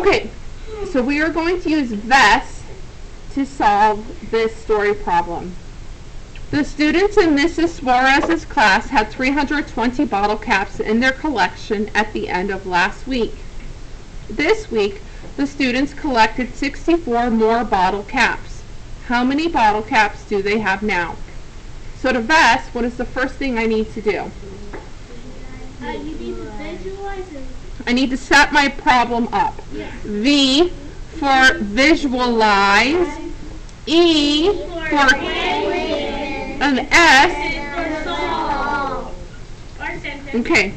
Okay, so we are going to use V.E.S. to solve this story problem. The students in Mrs. Suarez's class had 320 bottle caps in their collection at the end of last week. This week, the students collected 64 more bottle caps. How many bottle caps do they have now? So to V.E.S., what is the first thing I need to do? You need to visualize it. I need to set my problem up. Yes. V for visualize, E for an S. Okay,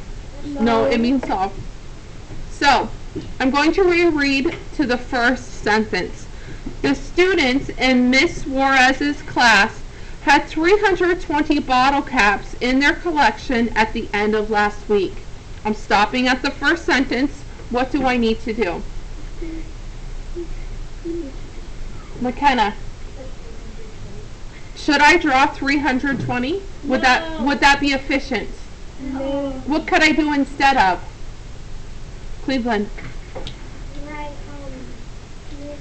no, it means solve. So, I'm going to reread to the first sentence. The students in Miss Suarez's class had 320 bottle caps in their collection at the end of last week. I'm stopping at the first sentence. What do I need to do? McKenna, should I draw 320? Would that be efficient? No. What could I do instead of? Cleveland. Right, Miss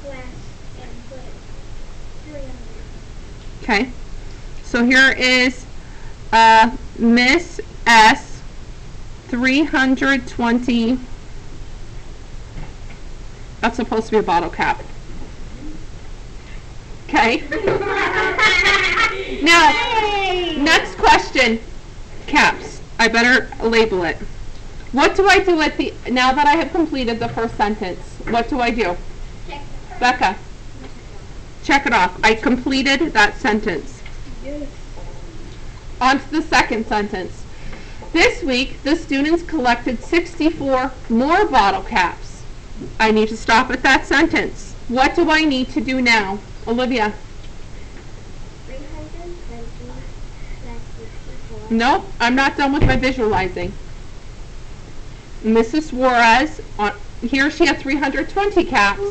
class and put 300. Okay. So here is Miss S 320. That's supposed to be a bottle cap. Okay. Now, next question. Caps. I better label it. What do I do now that I have completed the first sentence? What do I do? Check. Becca. Check it off. I completed that sentence. Yes. On to the second sentence. This week, the students collected 64 more bottle caps. I need to stop at that sentence. What do I need to do now? Olivia? 320 plus 64. Nope, I'm not done with my visualizing. Mrs. Suarez, here she had 320 caps.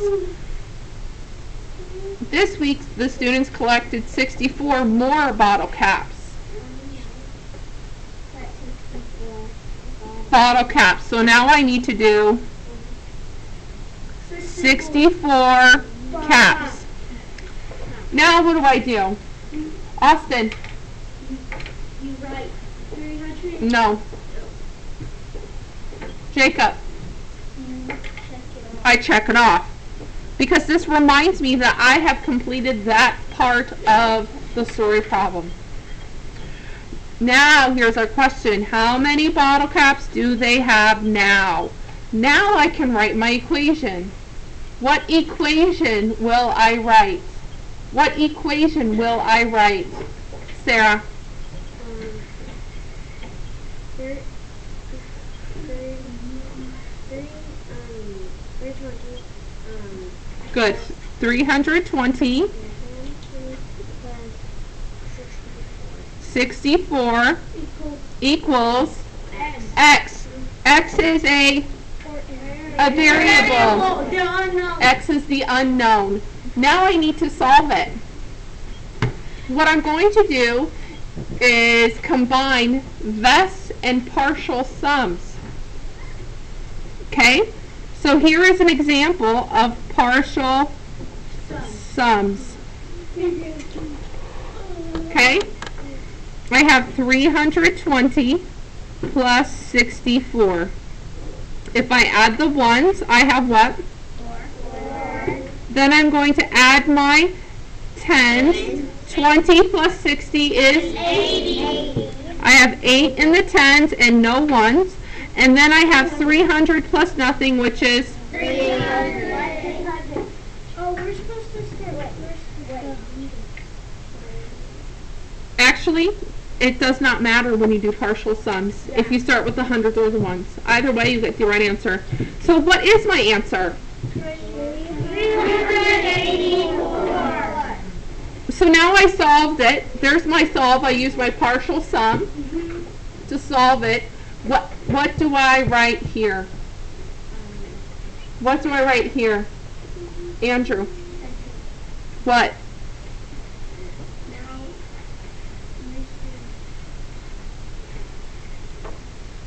This week, the students collected 64 more bottle caps. Bottle caps. So now I need to do 64 caps. Now what do I do? Austin? You write 300. No. Jacob? I check it off. Because this reminds me that I have completed that part of the story problem. Now, here's our question. How many bottle caps do they have now? Now I can write my equation. What equation will I write? What equation will I write? Sarah? Good. 320. 64 equals x. X is a variable. X is the unknown. Now I need to solve it. What I'm going to do is combine V.E.S. and partial sums. Okay? So here is an example of partial sums. Okay? I have 320 plus 64. If I add the ones, I have what? 4. Then I'm going to add my tens. 20 plus 60 is 80. I have 8 in the tens and no ones. And then I have 300 plus nothing, which is 300. Oh, we're supposed to start. actually, it does not matter when you do partial sums. If you start with the hundreds or the ones. Either way, you get the right answer. So what is my answer? 384. So now I solved it. There's my solve. I use my partial sum to solve it. What do I write here? What do I write here? Andrew. What?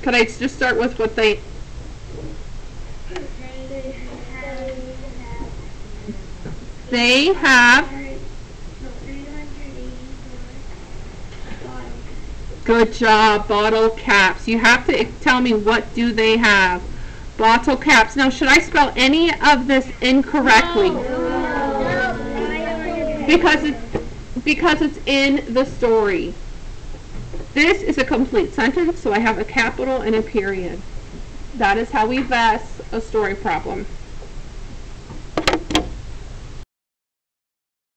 Could I just start with what they... They have... Good job, bottle caps. You have to tell me what do they have. Bottle caps. Now, should I spell any of this incorrectly? Because it's in the story. This is a complete sentence, so I have a capital and a period. That is how we V.E.S a story problem.